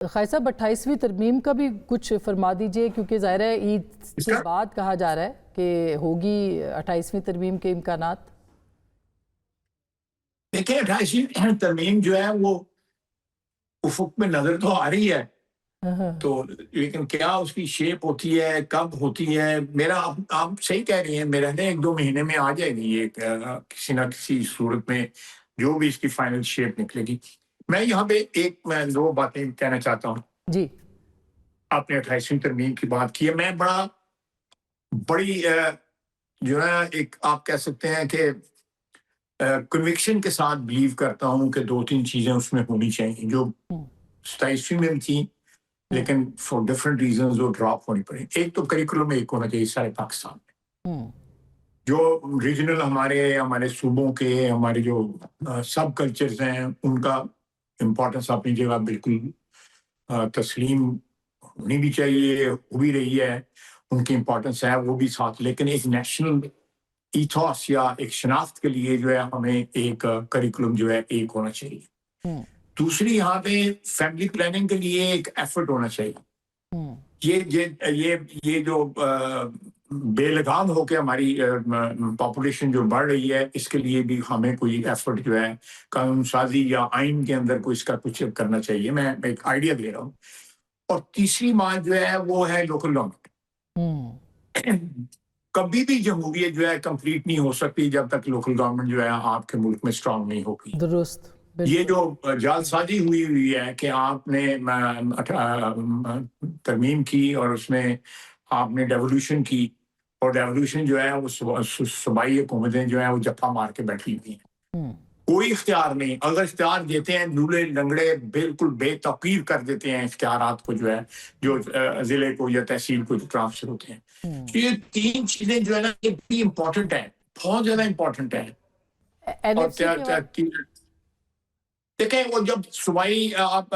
خیر صاحب 28ویں ترمیم کا بھی کچھ فرما دیجئے، کیونکہ ظاہر ہے عید کے بعد کہا جا رہا ہے کہ ہوگی 28ویں ترمیم کے امکانات۔ دیکھیں 28ویں ترمیم جو ہے وہ افق میں نظر تو آ رہی ہے، تو لیکن کیا اس کی شیپ ہوتی ہے، کب ہوتی ہے، میرا آپ صحیح کہہ رہی ہیں، میرا ہے 1-2 مہینے میں آ جائے گی یہ کسی نہ کسی صورت میں جو بھی اس کی فائنل شیپ نکلے گی۔ میں یہاں پہ 2 باتیں کہنا چاہتا ہوں۔ جی آپ نے 28ویں ترمیم کی بات کی ہے، میں بڑی جو ہے ایک آپ کہہ سکتے ہیں کہ کنوکشن کے ساتھ بلیو کرتا ہوں کہ 2-3 چیزیں اس میں ہونی چاہیے جو 27ویں میں بھی تھیں، لیکن فار ڈفرنٹ ریزنز وہ ڈراپ ہونی پڑی۔ ایک تو کریکولم ایک ہونا چاہیے سارے پاکستان میں، جو ریجنل ہمارے صوبوں کے ہمارے جو سب کلچرز ہیں ان کا امپورٹنس اپنی جگہ بالکل تسلیم ہونی بھی چاہیے، ہو بھی رہی ہے، ان کی امپورٹنس ہے وہ بھی ساتھ، لیکن ایک نیشنل ایتھوس یا ایک شناخت کے لیے جو ہے ہمیں ایک کریکولم جو ہے ایک ہونا چاہیے۔ دوسری یہاں پہ فیملی پلاننگ کے لیے ایک ایفرٹ ہونا چاہیے۔ یہ جو بے لگام ہو کے ہماری پاپولیشن جو بڑھ رہی ہے، اس کے لیے بھی ہمیں کوئی ایفرٹ جو ہے قانون سازی یا آئین کے اندر کوئی اس کا کچھ کرنا چاہیے۔ میں ایک آئیڈیا دے رہا ہوں۔ اور تیسری بات جو ہے وہ ہے لوکل گورنمنٹ۔ کبھی بھی جمہوریت جو ہے کمپلیٹ نہیں ہو سکتی جب تک لوکل گورنمنٹ جو ہے آپ کے ملک میں اسٹرانگ نہیں ہوگی۔ درست۔ یہ جو جال سازی ہوئی ہے کہ آپ نے ترمیم کی اور اس میں آپ نے ڈیولیوشن کی، اور ڈیولیوشن جو ہے وہ صوبائی حکومتیں جو ہیں وہ جفا مار کے بیٹھی ہوئی ہیں، کوئی اختیار نہیں۔ اگر اختیار دیتے ہیں لولے لنگڑے بالکل بے توقیر کر دیتے ہیں اختیارات کو، جو ہے جو ضلع کو یا تحصیل کو ٹرانسفر ہوتے ہیں۔ یہ 3 چیزیں جو ہے نا یہ بھی امپورٹنٹ ہے، بہت زیادہ امپورٹنٹ ہے۔ اور دیکھیں وہ جب صوبائی آپ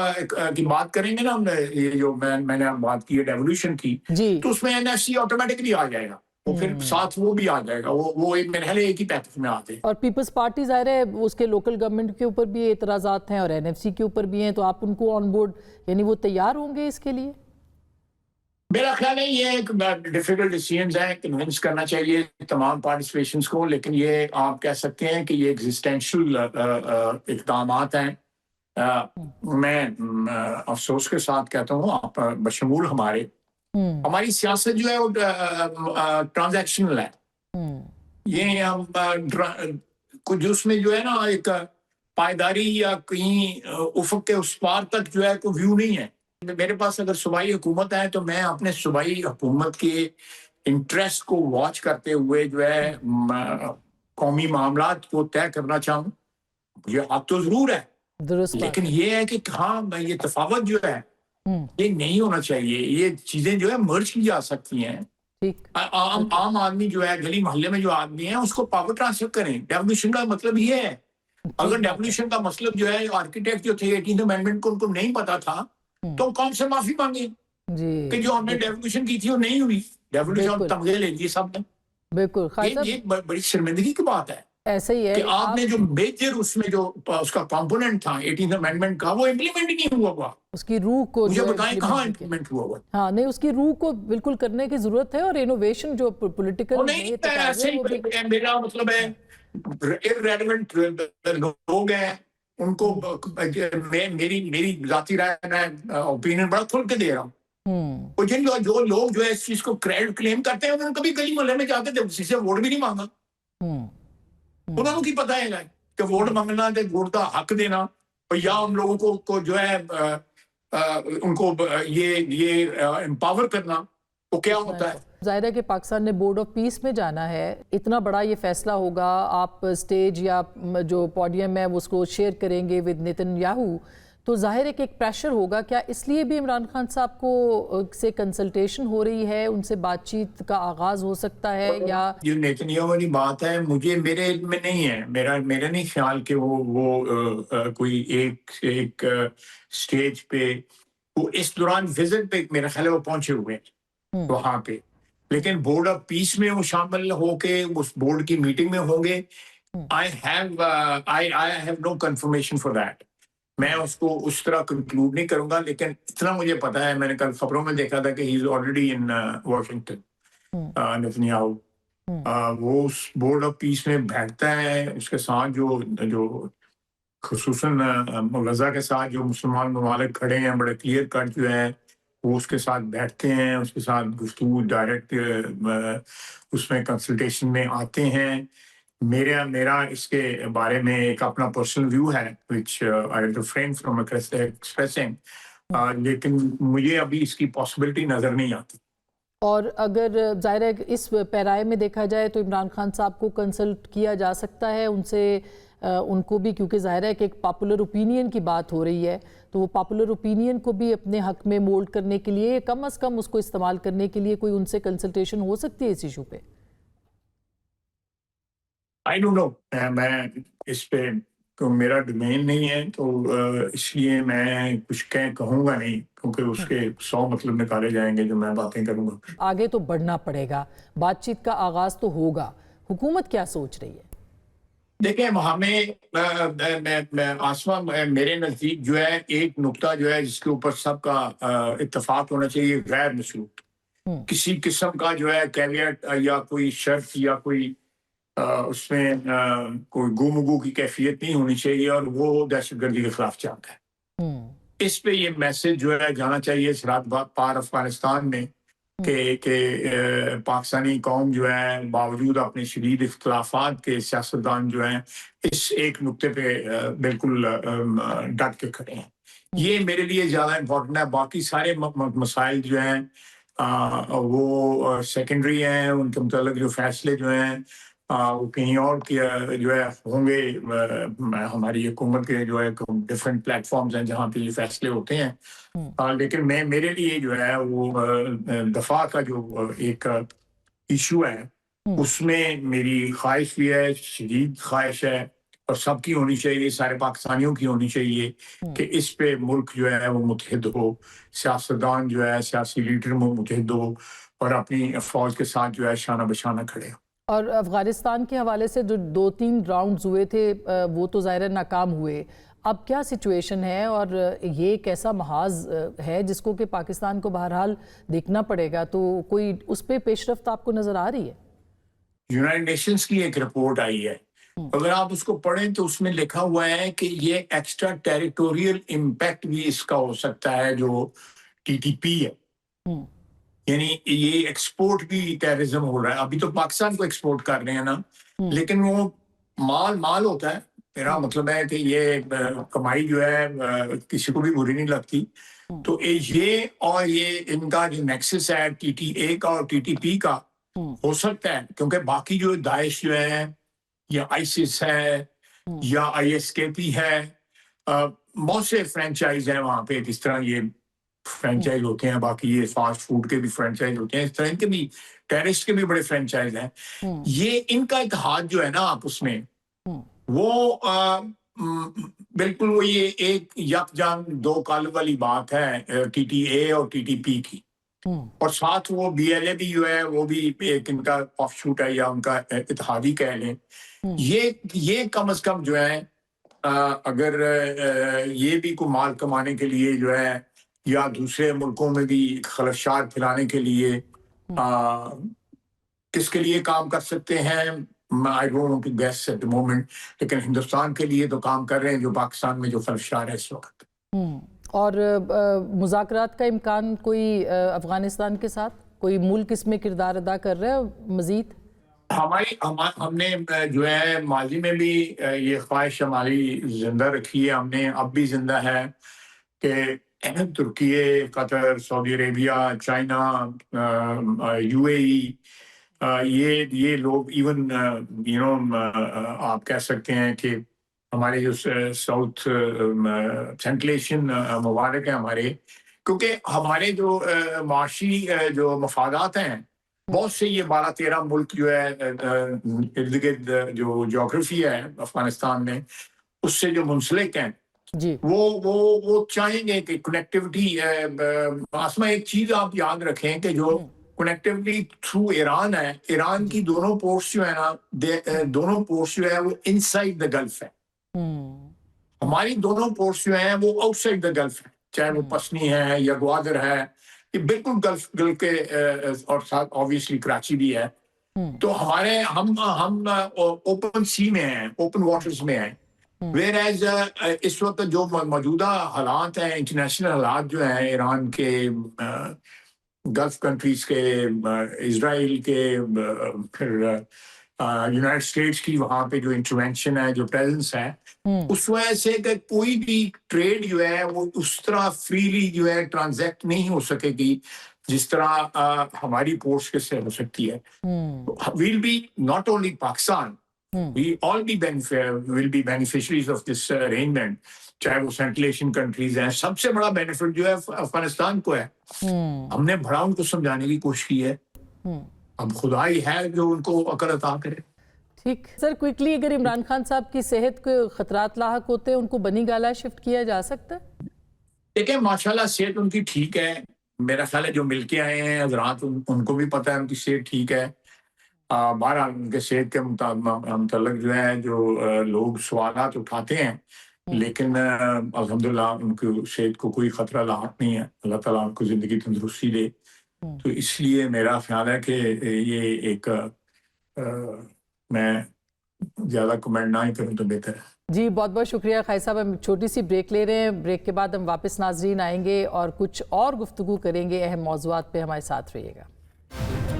کی بات کریں گے نا، یہ جو میں نے بات کی ہے ڈیولیوشن کی، تو اس میں NFC آٹومیٹکلی آ جائے گا، وہ پھر ساتھ وہ بھی آ جائے گا، وہ میرے خیال ایک ہی پیکج میں آتے ہیں۔ اور پیپلز پارٹی ظاہر ہے اس کے لوکل گورنمنٹ کے اوپر بھی اعتراضات ہیں اور NFC کے اوپر بھی ہیں، تو آپ ان کو آن بورڈ یعنی وہ تیار ہوں گے اس کے لیے؟ میرا خیال ہے یہ ایک ڈیفیکلٹ ڈیسیژنز ہیں، کنونس کرنا چاہیے تمام پارٹیسپیشنز کو، لیکن یہ آپ کہہ سکتے ہیں کہ یہ ایگزسٹینشل اقدامات ہیں۔ میں افسوس کے ساتھ کہتا ہوں آپ بشمول ہماری سیاست جو ہے وہ ٹرانزیکشنل ہے۔ یہ ہم کچھ اس میں جو ہے نا ایک پائیداری یا کہیں افق کے اس پار تک جو ہے کوئی ویو نہیں ہے۔ میرے پاس اگر صوبائی حکومت ہے تو میں اپنے صوبائی حکومت کے انٹرسٹ کو واچ کرتے ہوئے جو ہے قومی معاملات کو طے کرنا چاہوں، یہ حق تو ضرور ہے، لیکن یہ ہے کہ ہاں یہ تفاوت جو ہے یہ نہیں ہونا چاہیے۔ یہ چیزیں جو ہے مرج کی جا سکتی ہیں۔ عام آدمی جو ہے گلی محلے میں جو آدمی ہے اس کو پاور ٹرانسفر کریں۔ ڈیولیوشن کا مطلب یہ ہے، اگر ڈیولیوشن کا مطلب جو ہے آرکیٹیکٹ جو تھے 18th امینڈمنٹ کو ان کو نہیں پتا تھا تو کون سے معافی مانگے کہ جو ہم نے ڈیولیوشن کی تھی وہ نہیں ہوئی، ڈیولیوشن تمغے لے لیے سب نے۔ بالکل یہ بڑی شرمندگی کی بات ہے ایسا ہی ہے کہ آپ نے جو میجر اس میں جو اس کا کمپوننٹ تھا 18th امینڈمنٹ کا وہ امپلیمنٹ نہیں ہوا ہوا۔ اس کی روح کو مجھے بتائیں کہاں امپلیمنٹ ہوا ہوا؟ ہاں نہیں، اس کی روح کو بالکل کرنے کی ضرورت ہے، اور انوویشن جو پولیٹیکل میرا مطلب ہے irrelevant لوگ ہیں ان کو میری ذاتی رائے میں اوپینین بڑا کھل کے دے رہا ہوں۔ جو لوگ جو ہے اس چیز کو کریڈٹ کلیم کرتے ہیں انہوں نے کبھی گلی محلے میں جا کے کسی سے ووٹ بھی نہیں مانگا۔ انہوں نے کی پتہ ہے کہ ووٹ مانگنا تے ووٹ کا حق دینا، اور یا ان لوگوں کو جو ہے ان کو یہ امپاور کرنا وہ کیا ہوتا ہے۔ ظاہر ہے کہ پاکستان نے بورڈ آف پیس میں جانا ہے، اتنا بڑا یہ فیصلہ ہوگا، آپ سٹیج یا جو پوڈیم ہے اس کو شیئر کریں گے ود نیتن یاہو، تو ظاہر ہے کہ ایک پریشر ہوگا۔ کیا اس لیے بھی عمران خان صاحب کو سے کنسلٹیشن ہو رہی ہے، ان سے بات چیت کا آغاز ہو سکتا ہے؟ یا یہ نیتن یاہو والی بات ہے، میرے علم میں نہیں ہے، میرا نہیں خیال کہ وہ کوئی ایک سٹیج پہ وہ اس دوران وزٹ پہ میرا خیال ہے وہ پہنچے ہوئے ہیں وہاں پہ، لیکن بورڈ آف پیس میں وہ شامل ہو کے اس بورڈ کی میٹنگ میں ہوں گے۔ I have no confirmation for that. میں اس کو اس طرح کنکلوڈ نہیں کروں گا، لیکن اتنا مجھے پتا ہے، میں نے کل خبروں میں دیکھا تھا کہ ہی is already in Washington Netanyahu. وہ اس بورڈ آف پیس میں بیٹھتا ہے، اس کے ساتھ جو خصوصاً غزہ کے ساتھ جو مسلمان ممالک کھڑے ہیں بڑے کلیئر کٹ جو ہیں، وہ اس کے ساتھ بیٹھتے ہیں، اس کے ساتھ گفتگو ڈائریکٹ اس میں کنسلٹیشن میں آتے ہیں. میرا اس کے بارے میں ایک اپنا پرسنل ویو ہے which I refrain from expressing، لیکن مجھے ابھی اس کی پاسبلٹی نظر نہیں آتی. اور اگر ظاہر ہے اس پیرائے میں دیکھا جائے تو عمران خان صاحب کو کنسلٹ کیا جا سکتا ہے ان سے، ان کو بھی، کیونکہ ظاہر ہے کہ ایک پاپولر اوپینین کی بات ہو رہی ہے، تو وہ پاپولر اوپینین کو بھی اپنے حق میں مولڈ کرنے کے لیے، کم از کم اس کو استعمال کرنے کے لیے کوئی ان سے کنسلٹیشن ہو سکتی ہے اس ایشو پہ؟ I don't know، میں اس پہ میرا ڈومین نہیں ہے، تو اس لیے میں کچھ کہوں گا نہیں، کیونکہ اس کے 100 مطلب نکالے جائیں گے جو میں باتیں کروں گا. آگے تو بڑھنا پڑے گا، بات چیت کا آغاز تو ہوگا، حکومت کیا سوچ رہی ہے؟ دیکھیں ہمیں آسما میرے نزدیک جو ہے ایک نقطہ جو ہے جس کے اوپر سب کا اتفاق ہونا چاہیے، غیر مشروط کسی قسم کا جو ہے کیویٹ یا کوئی شرط یا کوئی اس میں کوئی گو کی کیفیت نہیں ہونی چاہیے، اور وہ دہشت گردی کے خلاف چاہتا ہے. اس پہ یہ میسج جو ہے جانا چاہیے سرحد پار افغانستان میں کہ پاکستانی قوم جو ہے باوجود اپنے شدید اختلافات کے سیاستدان جو ہیں اس ایک نقطے پہ بالکل ڈٹ کے کھڑے ہیں. یہ میرے لیے زیادہ امپورٹنٹ ہے. باقی سارے مسائل جو ہیں وہ سیکنڈری ہیں، ان کے متعلق جو فیصلے جو ہیں وہ کہیں اور جو ہے ہوں گے. ہماری حکومت کے جو ہے ڈفرینٹ پلیٹ فارمز ہیں جہاں پہ یہ فیصلے ہوتے ہیں، لیکن میرے لیے جو ہے وہ دفاع کا جو ایک ایشو ہے اس میں میری خواہش بھی ہے، شدید خواہش ہے، اور سب کی ہونی چاہیے، سارے پاکستانیوں کی ہونی چاہیے کہ اس پہ ملک جو ہے وہ متحد ہو، سیاستدان جو ہے سیاسی لیڈر متحد ہو، اور اپنی فوج کے ساتھ جو ہے شانہ بشانہ کھڑے ہو. اور افغانستان کے حوالے سے جو 2-3 راؤنڈز ہوئے تھے وہ تو ظاہر ناکام ہوئے، اب کیا سچویشن ہے، اور یہ ایک ایسا محاذ ہے جس کو کہ پاکستان کو بہرحال دیکھنا پڑے گا، تو کوئی اس پہ پیش رفت آپ کو نظر آ رہی ہے؟ یونائٹڈ نیشنز کی ایک رپورٹ آئی ہے، اگر آپ اس کو پڑھیں تو اس میں لکھا ہوا ہے کہ یہ ایکسٹرا ٹیریٹوریل امپیکٹ بھی اس کا ہو سکتا ہے جو ٹی ٹی پی ہے. یعنی یہ ایکسپورٹ بھی ٹیررزم ہو رہا ہے. ابھی تو پاکستان کو ایکسپورٹ کر رہے ہیں نا، لیکن وہ مال ہوتا ہے. میرا مطلب ہے کہ یہ کمائی جو ہے کسی کو بھی بری نہیں لگتی. تو یہ اور یہ ان کا جو نیکسس ہے ٹی ٹی اے کا اور ٹی ٹی پی کا ہو سکتا ہے، کیونکہ باقی جو داعش جو ہے یا آئیسس ہے یا آئی ایس کے پی ہے، بہت سے فرینچائز ہیں وہاں پہ جس طرح یہ فرینچائز ہوتے ہیں، باقی یہ فاسٹ فوڈ کے بھی فرینچائز ہوتے ہیں، اس طرح کے بھی ٹیرسٹ کے بھی بڑے فرینچائز ہیں. یہ ان کا اتحاد جو ہے نا آپس میں، وہ بالکل وہ یہ ایک یکجانگ دو کالب والی بات ہے ٹی ٹی اے اور ٹی ٹی پی کی. اور ساتھ وہ بی ایل اے بھی جو ہے وہ بھی ایک ان کا آف شوٹ ہے یا ان کا اتحادی کہہ لیں. یہ کم از کم جو ہے اگر یہ بھی کوئی مال کمانے کے لیے جو ہے یا دوسرے ملکوں میں بھی خلفشات پھیلانے کے لیے کس کے لیے کام کر سکتے ہیں، I don't want to guess at the moment، لیکن ہندوستان کے لیے تو کام کر رہے ہیں جو پاکستان میں جو خلفشار ہے اس وقت. اور مذاکرات کا امکان کوئی افغانستان کے ساتھ، کوئی ملک اس میں کردار ادا کر رہا ہے مزید؟ ہم نے جو ہے ماضی میں بھی یہ خواہش ہماری زندہ رکھی ہے، ہم نے اب بھی زندہ ہے کہ ترکیے، قطر، سعودی عربیہ، چائنا، یو اے ای، یہ لوگ ایون آپ کہہ سکتے ہیں کہ ہمارے جو ساؤتھ سینٹرل ایشین ممالک ہیں ہمارے، کیونکہ ہمارے جو معاشی جو مفادات ہیں بہت سے یہ 12-13 ملک جو ہے ارد گرد جو جغرافی ہے افغانستان میں اس سے جو منسلک ہیں جی وہ چاہیں گے کہ کنیکٹیوٹی. آسما ایک چیز آپ یاد رکھیں کہ جو کنیکٹیوٹی تھرو ایران ہے، ایران کی دونوں پورٹس جو ہے نا، دونوں پورٹس جو ہے وہ انسائڈ دا گلف ہے. ہماری دونوں پورٹس جو ہیں وہ آؤٹ سائڈ دا گلف ہیں، چاہے وہ پسنی ہے یا گوادر ہے، یہ بالکل گلف کے اور ساتھ آبویسلی کراچی بھی ہے. تو ہمارے ہم اوپن سی میں ہیں، اوپن واٹرز میں ہیں. ویئر ایز اس وقت جو موجودہ حالات ہیں، انٹرنیشنل حالات جو ہیں ایران کے، گلف کنٹریز کے، اسرائیل کے، پھر یونائٹڈ اسٹیٹس کی وہاں پہ جو انٹروینشن ہے، جو پریزنس ہے، اس وجہ سے کہ کوئی بھی ٹریڈ جو ہے وہ اس طرح فریلی جو ہے ٹرانزیکٹ نہیں ہو سکے گی جس طرح ہماری پورٹس کے سے ہو سکتی ہے. We'll be not only Pakistan, we all will be beneficiaries of this arrangement. چاہے وہ سینٹرل ایشین کنٹریز ہیں. سب سے بڑا بینیفٹ جو ہے افغانستان کو ہے. ہم نے بڑا ان کو سمجھانے کی کوشش کی ہے، اب خدا ہی ہے جو ان کو عقل عطا کرے. ٹھیک سر، کوئکلی اگر عمران خان صاحب کی صحت کو خطرات لاحق ہوتے ہیں، ان کو بنی گالا شفٹ کیا جا سکتا ہے؟ دیکھیں ماشاءاللہ صحت ان کی ٹھیک ہے، میرا خیال ہے جو مل کے آئے ہیں حضرات ان کو بھی پتہ ہے ان کی صحت ٹھیک ہے. بہرحال ان کے صحت کے متعلق جو ہے جو لوگ سوالات اٹھاتے ہیں، لیکن الحمدللہ ان کی صحت کو کوئی خطرہ لاحق نہیں ہے. اللہ تعالیٰ ان کو زندگی تندرستی دے. تو اس لیے میرا خیال ہے کہ یہ ایک میں زیادہ کمنٹ نہ ہی کروں تو بہتر ہے. جی بہت بہت شکریہ قائد صاحب. ہم چھوٹی سی بریک لے رہے ہیں، بریک کے بعد ہم واپس ناظرین آئیں گے اور کچھ اور گفتگو کریں گے. اہم موضوعات پہ ہمارے ساتھ رہیے گا.